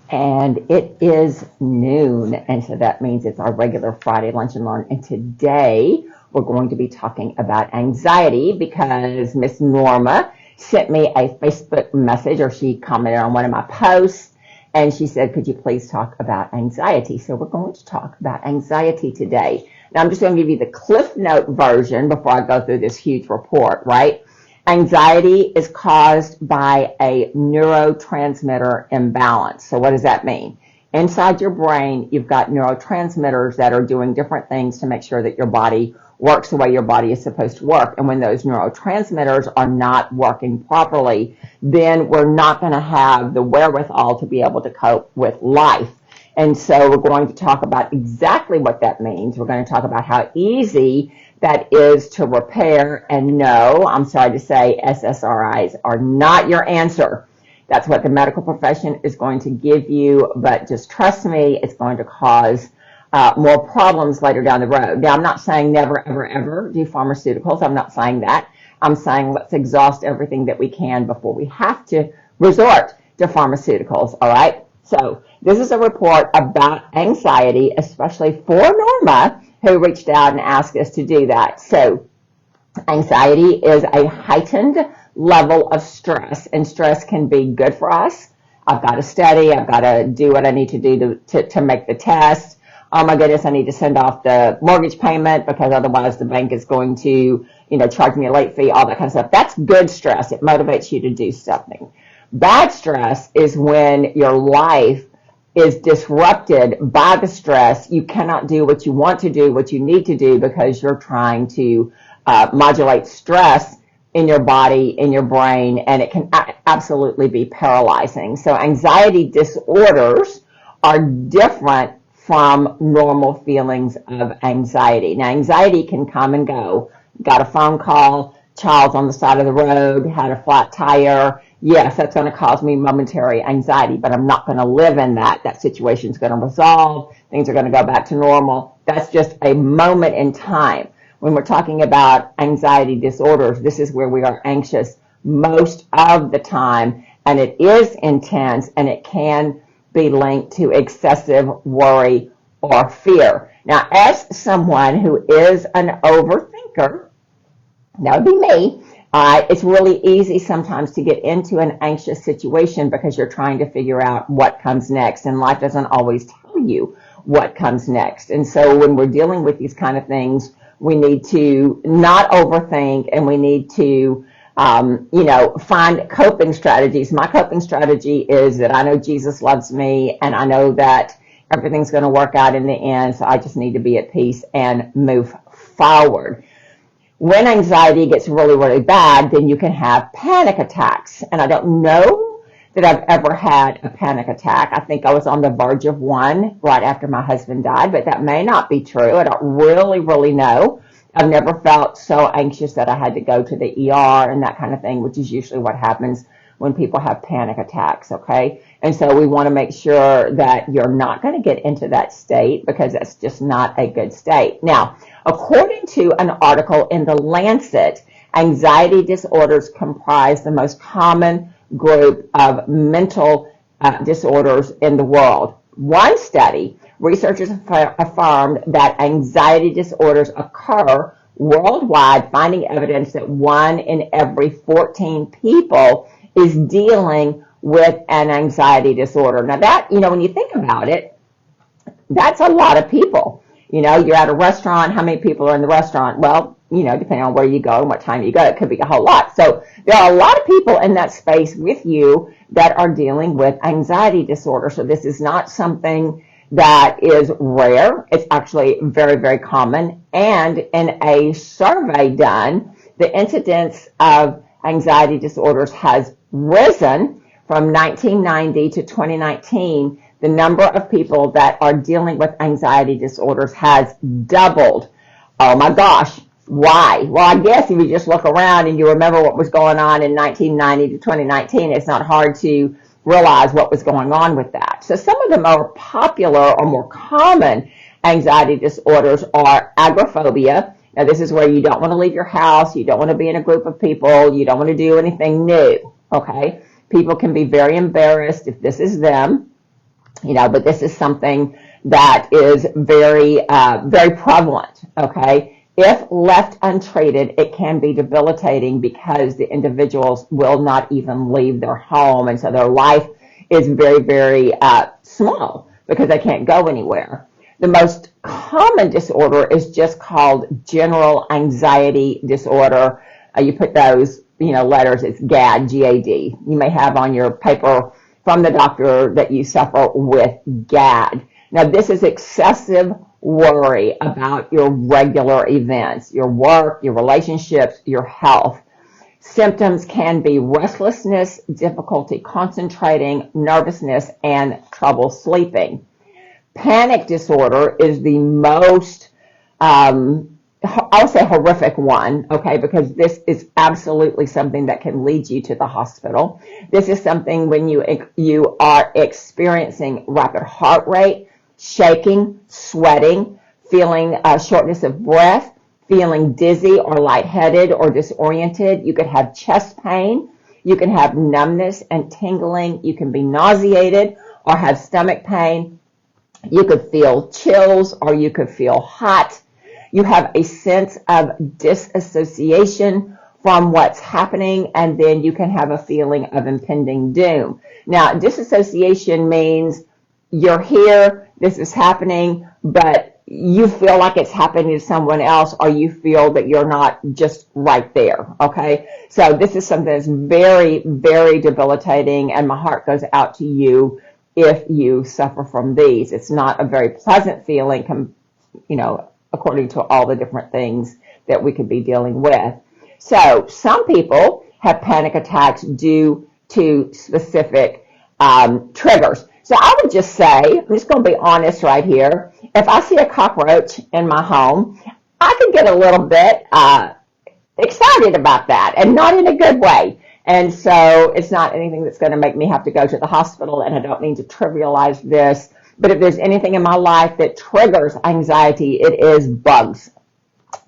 And it is noon, and so that means it's our regular Friday Lunch and Learn. And today we're going to be talking about anxiety because Miss Norma sent me a Facebook message, or she commented on one of my posts, and she said, could you please talk about anxiety? So we're going to talk about anxiety today. Now I'm just going to give you the Cliff Note version before I go through this huge report, right? Anxiety is caused by a neurotransmitter imbalance. So what does that mean? Inside your brain, you've got neurotransmitters that are doing different things to make sure that your body works the way your body is supposed to work. And when those neurotransmitters are not working properly, then we're not going to have the wherewithal to be able to cope with life. And so we're going to talk about exactly what that means. We're going to talk about how easy that is to repair. And no, I'm sorry to say, SSRIs are not your answer. That's what the medical profession is going to give you, but just trust me, it's going to cause more problems later down the road. Now, I'm not saying never, ever, ever do pharmaceuticals. I'm not saying that. I'm saying let's exhaust everything that we can before we have to resort to pharmaceuticals, all right? So this is a report about anxiety, especially for Norma, who reached out and asked us to do that. So anxiety is a heightened level of stress, and stress can be good for us. I've got to study. I've got to do what I need to do to make the test. Oh my goodness, I need to send off the mortgage payment because otherwise the bank is going to, charge me a late fee, all that kind of stuff. That's good stress. It motivates you to do something. Bad stress is when your life is disrupted by the stress. You cannot do what you want to do, what you need to do, because you're trying to modulate stress in your body, in your brain, and it can absolutely be paralyzing. So anxiety disorders are different from normal feelings of anxiety. Now, anxiety can come and go. Got a phone call, child's on the side of the road, had a flat tire. Yes, that's going to cause me momentary anxiety, but I'm not going to live in that. That situation's going to resolve. Things are going to go back to normal. That's just a moment in time. When we're talking about anxiety disorders, this is where we are anxious most of the time, and it is intense, and it can be linked to excessive worry or fear. Now, as someone who is an overthinker, that would be me, it's really easy sometimes to get into an anxious situation because you're trying to figure out what comes next, and life doesn't always tell you what comes next. And so when we're dealing with these kind of things, we need to not overthink, and we need to find coping strategies. My coping strategy is that I know Jesus loves me, and I know that everything's going to work out in the end, so I just need to be at peace and move forward. When anxiety gets really, really bad, then you can have panic attacks. And I don't know that I've ever had a panic attack. I think I was on the verge of one right after my husband died, but that may not be true. I don't really, really know. I've never felt so anxious that I had to go to the ER and that kind of thing, which is usually what happens when people have panic attacks, okay? And so we want to make sure that you're not going to get into that state, because that's just not a good state. Now, according to an article in The Lancet, anxiety disorders comprise the most common group of mental disorders in the world. One study, researchers affirmed that anxiety disorders occur worldwide, finding evidence that 1 in every 14 people is dealing with an anxiety disorder. Now that, when you think about it, that's a lot of people. You're at a restaurant, how many people are in the restaurant? Well, depending on where you go and what time you go, it could be a whole lot. So there are a lot of people in that space with you that are dealing with anxiety disorder. So this is not something that is rare. It's actually very, very common. And in a survey done, the incidence of anxiety disorders has risen from 1990 to 2019. The number of people that are dealing with anxiety disorders has doubled. Oh my gosh. Why? Well, I guess if you just look around and you remember what was going on in 1990 to 2019, it's not hard to realize what was going on with that. So some of the more popular or more common anxiety disorders are agoraphobia. Now, this is where you don't want to leave your house, you don't want to be in a group of people, you don't want to do anything new, okay? People can be very embarrassed if this is them. But this is something that is very prevalent, okay? If left untreated, it can be debilitating because the individuals will not even leave their home, and so their life is very small because they can't go anywhere. The most common disorder is just called general anxiety disorder. You put those, letters, it's GAD, G-A-D. You may have on your paper from the doctor that you suffer with GAD. Now, this is excessive worry about your regular events, your work, your relationships, your health. Symptoms can be restlessness, difficulty concentrating, nervousness, and trouble sleeping. Panic disorder is the most, I'll say horrific one, okay, because this is absolutely something that can lead you to the hospital. This is something when you are experiencing rapid heart rate, shaking, sweating, feeling shortness of breath, feeling dizzy or lightheaded or disoriented. You could have chest pain. You can have numbness and tingling. You can be nauseated or have stomach pain. You could feel chills or you could feel hot. You have a sense of disassociation from what's happening, and then you can have a feeling of impending doom. Now, disassociation means you're here, this is happening, but you feel like it's happening to someone else, or you feel that you're not just right there, okay? So this is something that's very debilitating, and my heart goes out to you if you suffer from these. It's not a very pleasant feeling, according to all the different things that we could be dealing with. So some people have panic attacks due to specific triggers. So I would just say, I'm just going to be honest right here, if I see a cockroach in my home, I can get a little bit excited about that, and not in a good way. And so it's not anything that's going to make me have to go to the hospital, and I don't mean to trivialize this, but if there's anything in my life that triggers anxiety, it is bugs.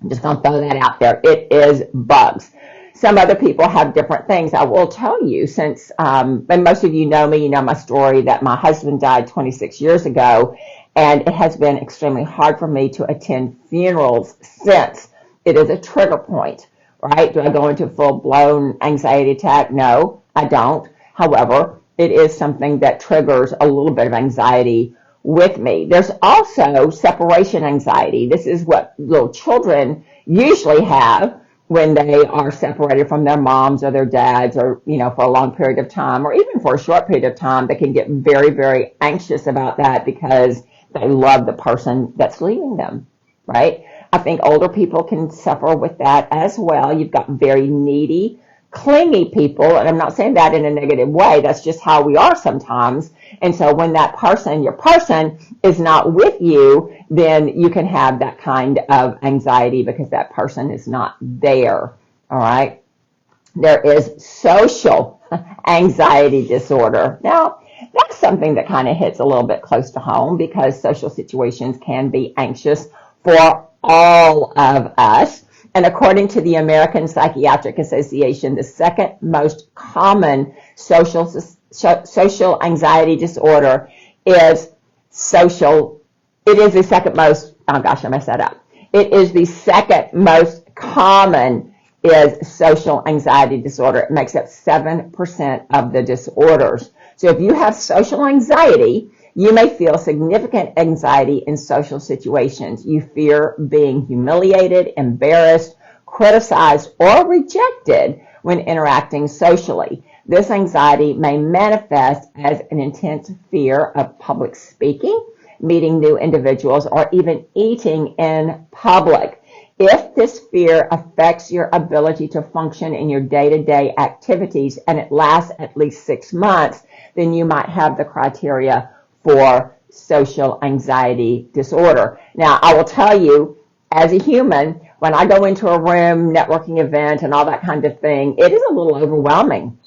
I'm just going to throw that out there. It is bugs. Some other people have different things. I will tell you, since, and most of you know me, you know my story, that my husband died 26 years ago, and it has been extremely hard for me to attend funerals since. It is a trigger point, right? Do I go into full-blown anxiety attack? No, I don't. However, it is something that triggers a little bit of anxiety with me. There's also separation anxiety. This is what little children usually have when they are separated from their moms or their dads, or, for a long period of time, or even for a short period of time. They can get very anxious about that because they love the person that's leaving them, right? I think older people can suffer with that as well. You've got very needy, clingy people, and I'm not saying that in a negative way. That's just how we are sometimes. And so when that person, your person, is not with you, then you can have that kind of anxiety because that person is not there. All right. There is social anxiety disorder. Now, that's something that kind of hits a little bit close to home because social situations can be anxious for all of us. And according to the American Psychiatric Association, the second most common social anxiety disorder is it is the second most, oh gosh, I messed that up. It is the second most common is social anxiety disorder. It makes up 7% of the disorders. So if you have social anxiety, you may feel significant anxiety in social situations. You fear being humiliated, embarrassed, criticized, or rejected when interacting socially. This anxiety may manifest as an intense fear of public speaking, meeting new individuals, or even eating in public. If this fear affects your ability to function in your day-to-day activities and it lasts at least 6 months, then you might have the criteria for social anxiety disorder. Now, I will tell you, as a human, when I go into a room, networking event, and all that kind of thing, it is a little overwhelming.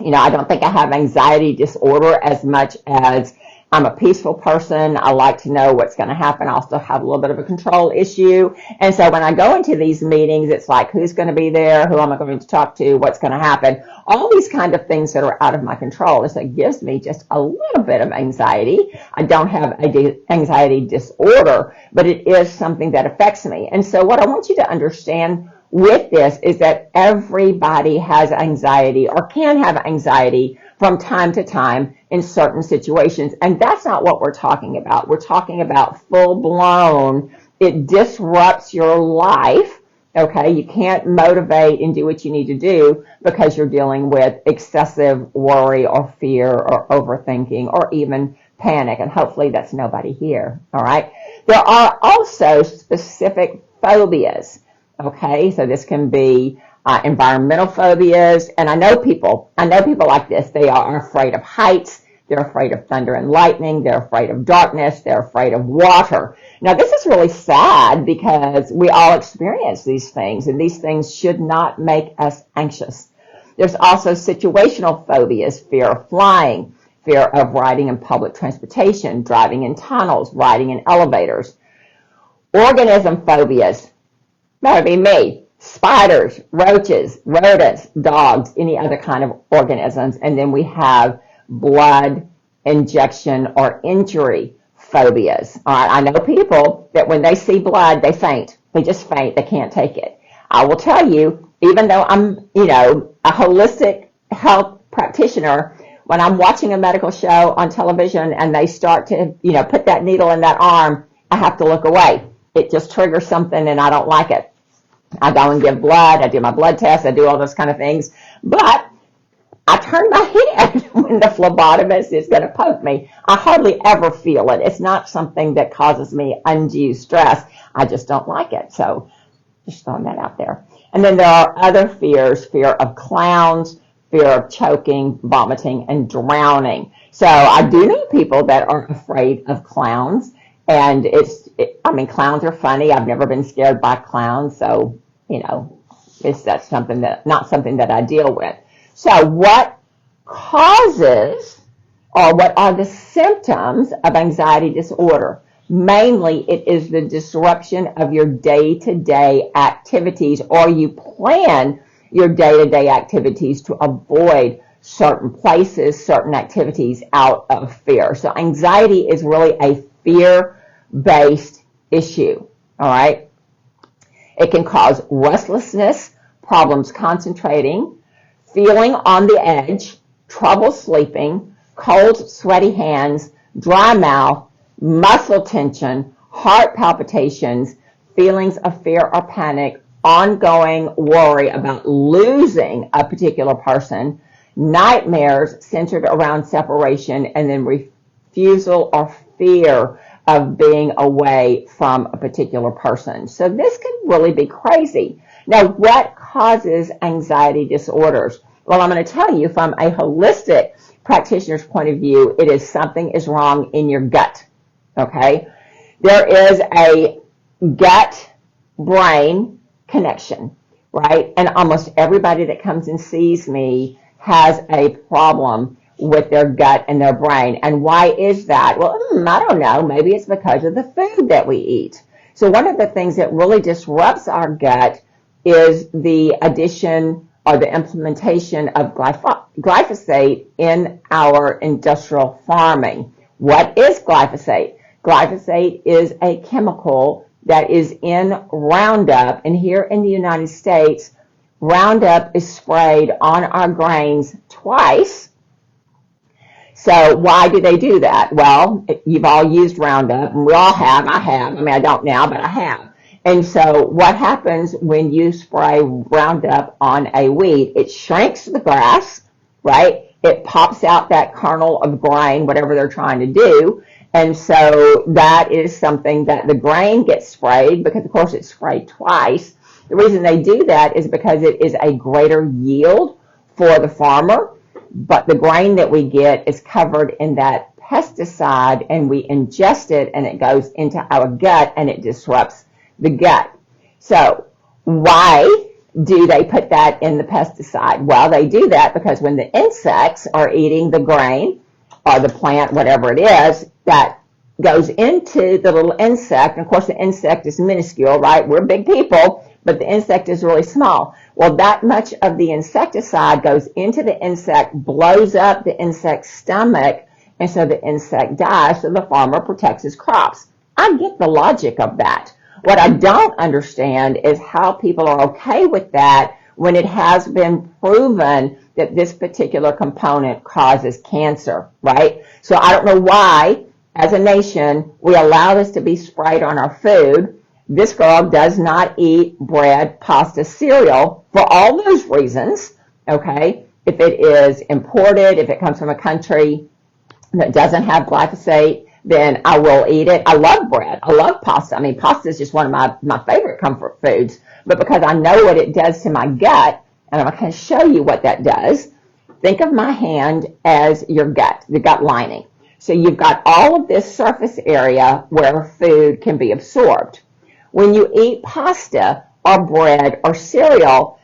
I don't think I have anxiety disorder as much as I'm a peaceful person. I like to know what's going to happen. I also have a little bit of a control issue. And so when I go into these meetings, it's like, who's going to be there? Who am I going to talk to? What's going to happen? All these kind of things that are out of my control. And so it gives me just a little bit of anxiety. I don't have an anxiety disorder, but it is something that affects me. And so what I want you to understand with this is that everybody has anxiety or can have anxiety from time to time in certain situations. And that's not what we're talking about. We're talking about full-blown, it disrupts your life, okay? You can't motivate and do what you need to do because you're dealing with excessive worry or fear or overthinking or even panic. And hopefully that's nobody here, all right? There are also specific phobias, okay? So this can be environmental phobias, and I know people like this. They are afraid of heights, they're afraid of thunder and lightning, they're afraid of darkness, they're afraid of water. Now this is really sad because we all experience these things, and these things should not make us anxious. There's also situational phobias, fear of flying, fear of riding in public transportation, driving in tunnels, riding in elevators. Organism phobias, that would be me. Spiders, roaches, rodents, dogs, any other kind of organisms. And then we have blood injection or injury phobias. All right, I know people that when they see blood, they faint. They just faint. They can't take it. I will tell you, even though I'm, a holistic health practitioner, when I'm watching a medical show on television and they start to, put that needle in that arm, I have to look away. It just triggers something and I don't like it. I go and give blood, I do my blood test, I do all those kind of things, but I turn my head when the phlebotomist is going to poke me. I hardly ever feel it. It's not something that causes me undue stress. I just don't like it. So just throwing that out there. And then there are other fears, fear of clowns, fear of choking, vomiting, and drowning. So I do know people that are afraid of clowns. And clowns are funny. I've never been scared by clowns. So, that's not something that I deal with. So what causes or what are the symptoms of anxiety disorder? Mainly, it is the disruption of your day-to-day activities, or you plan your day-to-day activities to avoid certain places, certain activities out of fear. So anxiety is really a fear-based issue, all right? It can cause restlessness, problems concentrating, feeling on the edge, trouble sleeping, cold, sweaty hands, dry mouth, muscle tension, heart palpitations, feelings of fear or panic, ongoing worry about losing a particular person, nightmares centered around separation, and then refusal or fear of being away from a particular person. So this can really be crazy. Now, what causes anxiety disorders? Well, I'm going to tell you from a holistic practitioner's point of view, it is something is wrong in your gut, okay? There is a gut-brain connection, right? And almost everybody that comes and sees me has a problem with their gut and their brain. And why is that? Well, I don't know. Maybe it's because of the food that we eat. So one of the things that really disrupts our gut is the addition or the implementation of glyphosate in our industrial farming. What is glyphosate? Glyphosate is a chemical that is in Roundup, and here in the United States, Roundup is sprayed on our grains twice. So why do they do that? Well, you've all used Roundup, and we all have. I have. I don't now, but I have. And so what happens when you spray Roundup on a weed? It shrinks the grass, right? It pops out that kernel of grain, whatever they're trying to do. And so that is something that the grain gets sprayed because, of course, it's sprayed twice. The reason they do that is because it is a greater yield for the farmer, but the grain that we get is covered in that pesticide, and we ingest it, and it goes into our gut, and it disrupts the gut. So why do they put that in the pesticide? Well, they do that because when the insects are eating the grain or the plant, whatever it is, that goes into the little insect. And of course, the insect is minuscule, right? We're big people, but the insect is really small. Well, that much of the insecticide goes into the insect, blows up the insect's stomach, and so the insect dies, so the farmer protects his crops. I get the logic of that. What I don't understand is how people are okay with that when it has been proven that this particular component causes cancer, right? So I don't know why, as a nation, we allow this to be sprayed on our food. This girl does not eat bread, pasta, cereal for all those reasons, okay? If it is imported, if it comes from a country that doesn't have glyphosate, then I will eat it. I love bread. I love pasta. I mean, pasta is just one of my favorite comfort foods. But because I know what it does to my gut, and I'm going to show you what that does, think of my hand as your gut, the gut lining. So you've got all of this surface area where food can be absorbed. When you eat pasta or bread or cereal,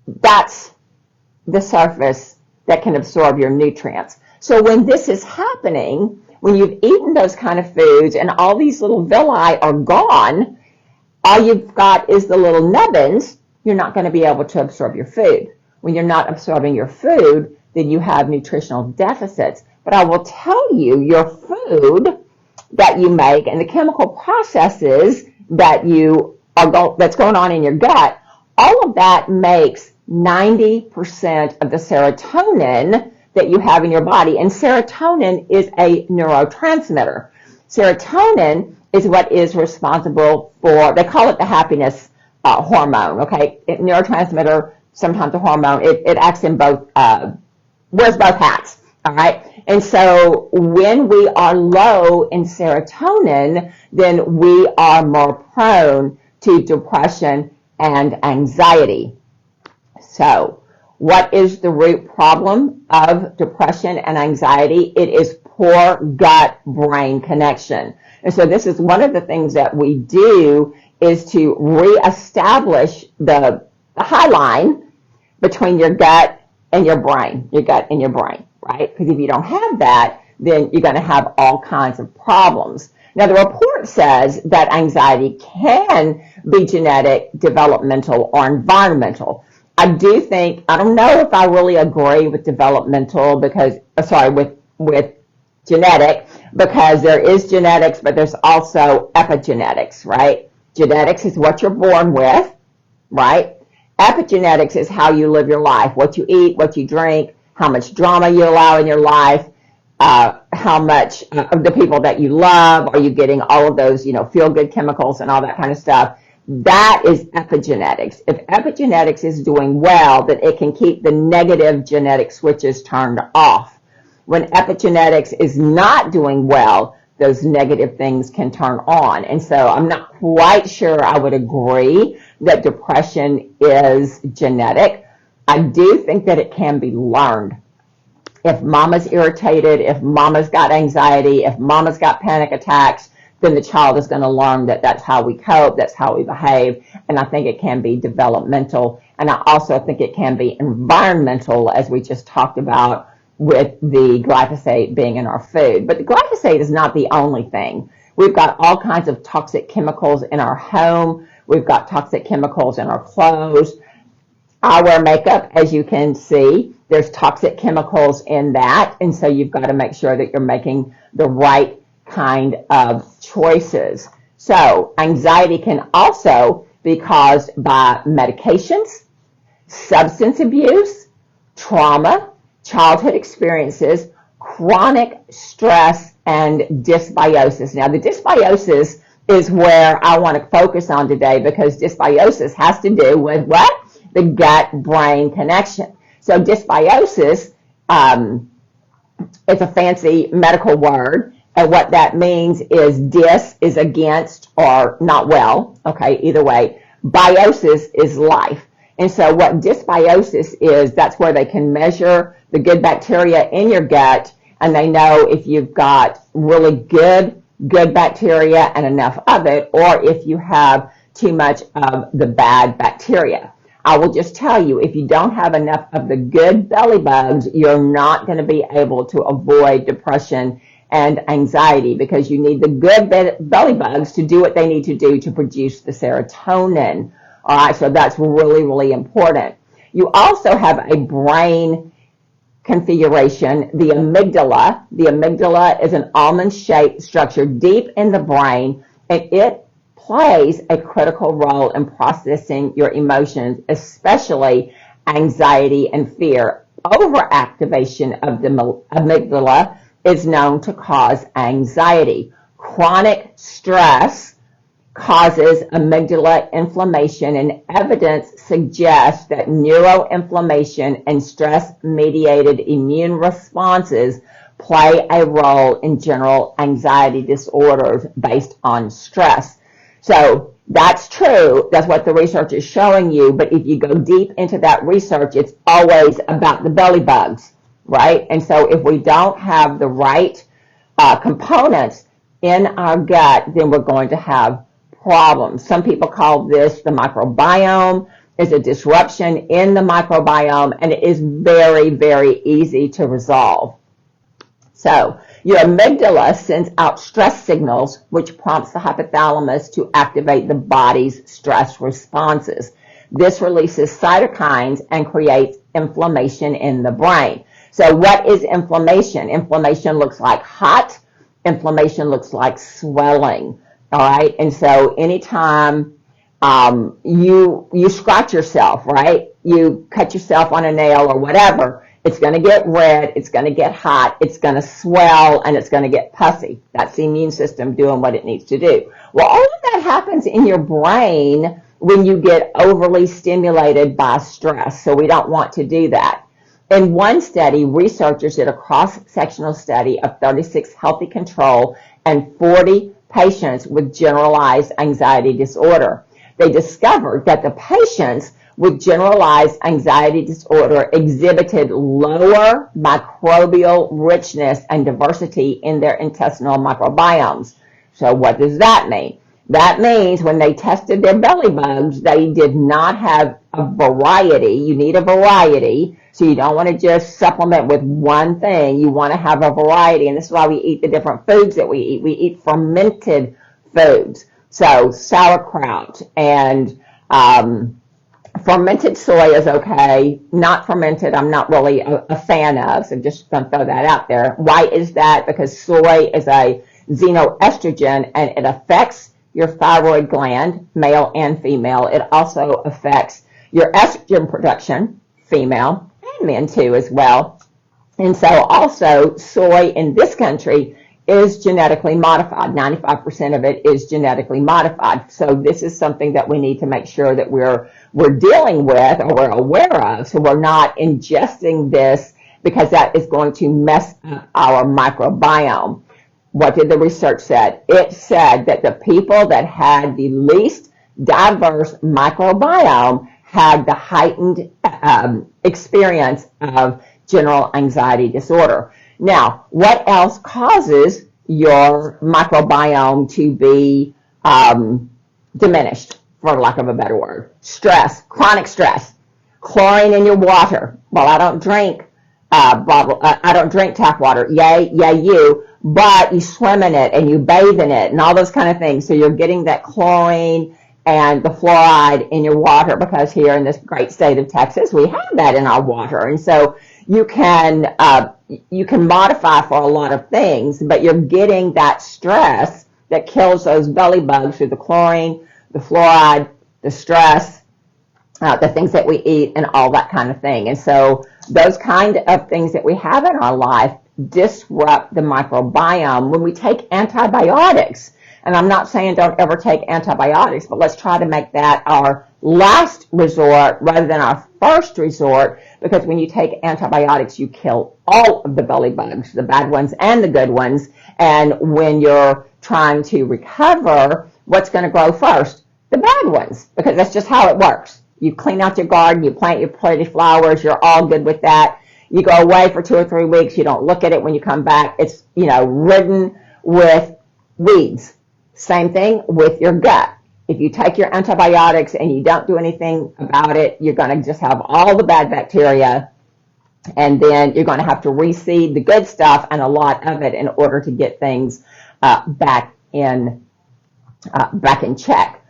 that's the surface that can absorb your nutrients. So when this is happening, when you've eaten those kind of foods and all these little villi are gone, all you've got is the little nubbins, you're not going to be able to absorb your food. When you're not absorbing your food, then you have nutritional deficits. But I will tell you, your food that you make and the chemical processes that that's going on in your gut, all of that makes 90% of the serotonin that you have in your body. And serotonin is a neurotransmitter. Serotonin is what is responsible for, they call it the happiness hormone, okay? Neurotransmitter, sometimes a hormone, it acts in both, wears both hats, all right? And so when we are low in serotonin, then we are more prone to depression and anxiety. So what is the root problem of depression and anxiety? It is poor gut-brain connection. And so this is one of the things that we do is to reestablish the high line between your gut and your brain, right? Because if you don't have that, then you're going to have all kinds of problems. Now, the report says that anxiety can be genetic, developmental, or environmental. I don't know if I really agree with developmental with genetic, because there is genetics, but there's also epigenetics, right? Genetics is what you're born with, right? Epigenetics is how you live your life, what you eat, what you drink, how much drama you allow in your life, how much of the people that you love, are you getting all of those, feel-good chemicals and all that kind of stuff. That is epigenetics. If epigenetics is doing well, then it can keep the negative genetic switches turned off. When epigenetics is not doing well, those negative things can turn on. And so I'm not quite sure I would agree that depression is genetic. I do think that it can be learned. If mama's irritated, if mama's got anxiety, if mama's got panic attacks, then the child is going to learn that that's how we cope, that's how we behave. And I think it can be developmental. And I also think it can be environmental, as we just talked about with the glyphosate being in our food. But the glyphosate is not the only thing. We've got all kinds of toxic chemicals in our home. We've got toxic chemicals in our clothes. I wear makeup, as you can see. There's toxic chemicals in that. And so you've got to make sure that you're making the right kind of choices. So anxiety can also be caused by medications, substance abuse, trauma, childhood experiences, chronic stress, and dysbiosis. Now, the dysbiosis is where I want to focus on today, because dysbiosis has to do with what? The gut-brain connection. So dysbiosis is a fancy medical word. And what that means is dys is against or not well. Okay, either way. Biosis is life. And so what dysbiosis is, that's where they can measure the good bacteria in your gut, and they know if you've got really good bacteria and enough of it, or if you have too much of the bad bacteria. I will just tell you, if you don't have enough of the good belly bugs, you're not going to be able to avoid depression and anxiety, because you need the good belly bugs to do what they need to do to produce the serotonin. All right, so that's really, really important. You also have a brain configuration, the amygdala. The amygdala is an almond-shaped structure deep in the brain, and it plays a critical role in processing your emotions, especially anxiety and fear. Overactivation of the amygdala is known to cause anxiety. Chronic stress causes amygdala inflammation, and evidence suggests that neuroinflammation and stress-mediated immune responses play a role in general anxiety disorders based on stress. So that's true. That's what the research is showing you. But if you go deep into that research, it's always about the belly bugs, right? And so if we don't have the right components in our gut, then we're going to have problems. Some people call this the microbiome. It's a disruption in the microbiome, and it is very, very easy to resolve. So your amygdala sends out stress signals, which prompts the hypothalamus to activate the body's stress responses. This releases cytokines and creates inflammation in the brain. So what is inflammation? Inflammation looks like hot. Inflammation looks like swelling. All right. And so anytime you scratch yourself, right? You cut yourself on a nail or whatever, it's going to get red, it's going to get hot, it's going to swell, and it's going to get pussy. That's the immune system doing what it needs to do. Well, all of that happens in your brain when you get overly stimulated by stress. So we don't want to do that. In one study, researchers did a cross-sectional study of 36 healthy control and 40 patients with generalized anxiety disorder. They discovered that the patients with generalized anxiety disorder exhibited lower microbial richness and diversity in their intestinal microbiomes. So what does that mean? That means when they tested their belly bugs, they did not have a variety. You need a variety. So you don't want to just supplement with one thing. You want to have a variety. And this is why we eat the different foods that we eat. We eat fermented foods. So sauerkraut and fermented soy is okay. Not fermented, I'm not really a fan of. So just going to throw that out there. Why is that? Because soy is a xenoestrogen, and it affects your thyroid gland, male and female. It also affects your estrogen production, female, and men too as well. And so also soy in this country is genetically modified. 95% of it is genetically modified. So this is something that we need to make sure that we're dealing with or we're aware of, so we're not ingesting this, because that is going to mess up our microbiome. What did the research say? It said that the people that had the least diverse microbiome had the heightened experience of general anxiety disorder. Now, what else causes your microbiome to be diminished, for lack of a better word? Stress, chronic stress, chlorine in your water. Well, I don't drink I don't drink tap water. Yay, you. But you swim in it and you bathe in it and all those kind of things. So you're getting that chlorine and the fluoride in your water, because here in this great state of Texas, we have that in our water. And so you can modify for a lot of things, but you're getting that stress that kills those belly bugs through the chlorine, the fluoride, the stress, the things that we eat, and all that kind of thing. And so those kind of things that we have in our life disrupt the microbiome. When we take antibiotics, and I'm not saying don't ever take antibiotics, but let's try to make that our last resort rather than our first resort, because when you take antibiotics, you kill all of the belly bugs, the bad ones and the good ones. And when you're trying to recover, what's going to grow first? The bad ones, because that's just how it works. You clean out your garden, you plant your pretty flowers, you're all good with that. You go away for 2 or 3 weeks, you don't look at it when you come back. It's, ridden with weeds. Same thing with your gut. If you take your antibiotics and you don't do anything about it, you're going to just have all the bad bacteria, and then you're going to have to reseed the good stuff and a lot of it in order to get things back in check.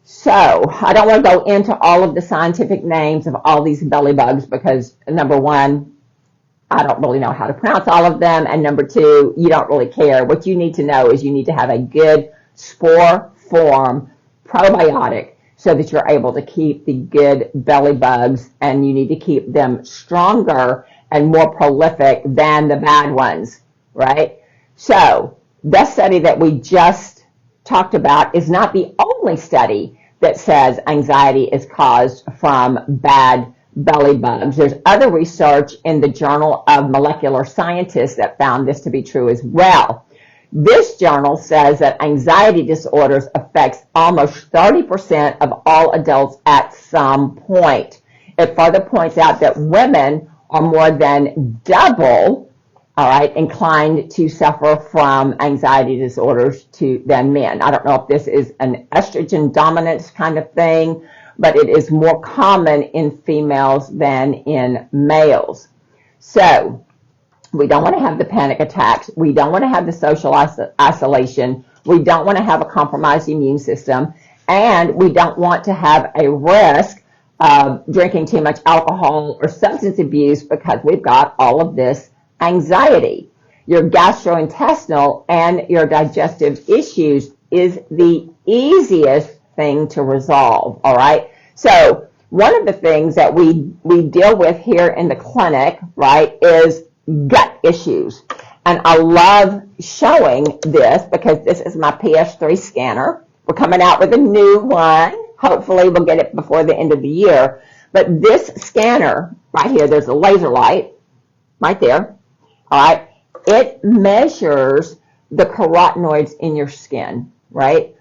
So I don't want to go into all of the scientific names of all these belly bugs because, number one, I don't really know how to pronounce all of them, and number two, you don't really care. What you need to know is you need to have a good spore form probiotic so that you're able to keep the good belly bugs, and you need to keep them stronger and more prolific than the bad ones, right? So the study that we just talked about is not the only study that says anxiety is caused from bad belly bugs. There's other research in the Journal of Molecular Scientists that found this to be true as well. This journal says that anxiety disorders affects almost 30% of all adults at some point. It further points out that women are more than double, all right, inclined to suffer from anxiety disorders than men. I don't know if this is an estrogen dominance kind of thing, but it is more common in females than in males. So we don't want to have the panic attacks. We don't want to have the social isolation. We don't want to have a compromised immune system. And we don't want to have a risk of drinking too much alcohol or substance abuse because we've got all of this anxiety. Your gastrointestinal and your digestive issues is the easiest thing to resolve, all right? So one of the things that we deal with here in the clinic, right, is gut issues. And I love showing this because this is my PS3 scanner. We're coming out with a new one. Hopefully we'll get it before the end of the year. But this scanner right here, there's a laser light right there. All right. It measures the carotenoids in your skin, right?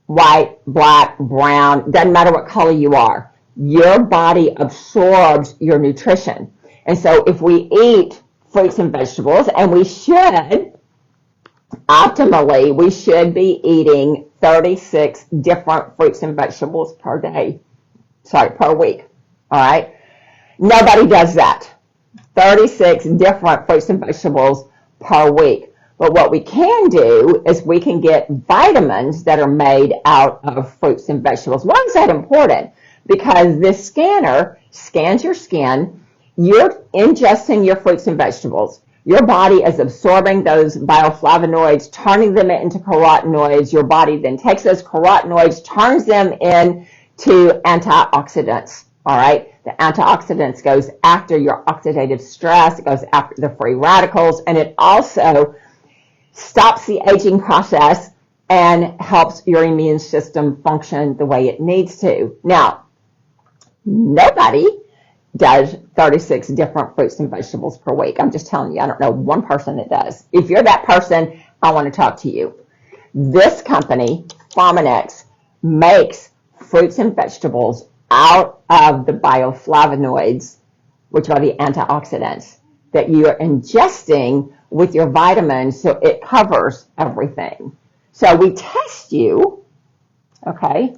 White, black, brown, doesn't matter what color you are. Your body absorbs your nutrition. And so if we eat fruits and vegetables, and we should, optimally, we should be eating 36 different fruits and vegetables per week, all right? Nobody does that. 36 different fruits and vegetables per week. But what we can do is we can get vitamins that are made out of fruits and vegetables. Why is that important? Because this scanner scans your skin. You're ingesting your fruits and vegetables. Your body is absorbing those bioflavonoids, turning them into carotenoids. Your body then takes those carotenoids, turns them into antioxidants. All right? The antioxidants goes after your oxidative stress. It goes after the free radicals. And it also stops the aging process and helps your immune system function the way it needs to. Now, nobody does 36 different fruits and vegetables per week. I'm just telling you, I don't know one person that does. If you're that person, I want to talk to you. This company, Pharmanex, makes fruits and vegetables out of the bioflavonoids, which are the antioxidants, that you are ingesting with your vitamins, so it covers everything. So we test you, okay,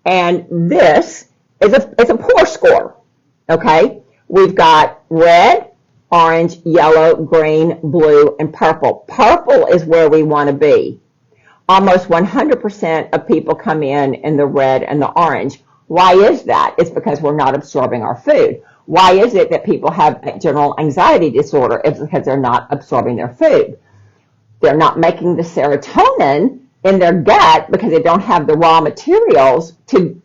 and this is a poor score. Okay, we've got red, orange, yellow, green, blue, and purple. Purple is where we want to be. Almost 100% of people come in the red and the orange. Why is that? It's because we're not absorbing our food. Why is it that people have general anxiety disorder? It's because they're not absorbing their food. They're not making the serotonin in their gut because they don't have the raw materials to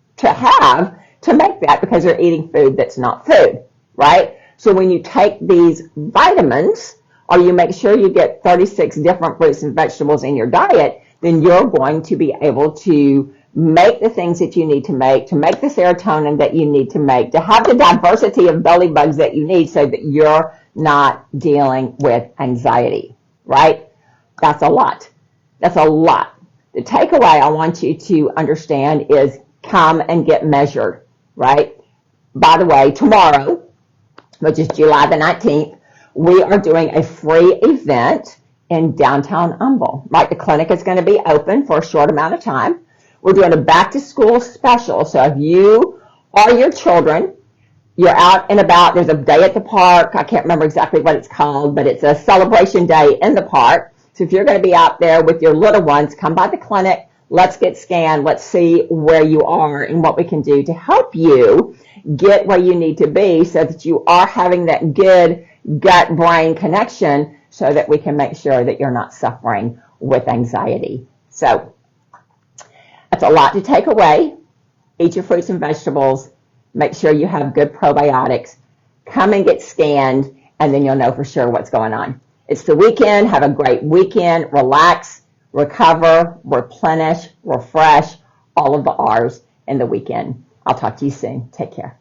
make that because they're eating food that's not food, right? So when you take these vitamins, or you make sure you get 36 different fruits and vegetables in your diet, then you're going to be able to make the things that you need to make the serotonin that you need to make, to have the diversity of belly bugs that you need so that you're not dealing with anxiety, right? That's a lot. That's a lot. The takeaway I want you to understand is come and get measured, right? By the way, tomorrow, which is July the 19th, we are doing a free event in downtown Humble, right? The clinic is going to be open for a short amount of time. We're doing a back to school special. So if you or your children, you're out and about, there's a day at the park. I can't remember exactly what it's called, but it's a celebration day in the park. So if you're going to be out there with your little ones, come by the clinic. Let's get scanned. Let's see where you are and what we can do to help you get where you need to be so that you are having that good gut-brain connection so that we can make sure that you're not suffering with anxiety. So that's a lot to take away. Eat your fruits and vegetables. Make sure you have good probiotics. Come and get scanned, and then you'll know for sure what's going on. It's the weekend. Have a great weekend. Relax, recover, replenish, refresh, all of the R's in the weekend. I'll talk to you soon. Take care.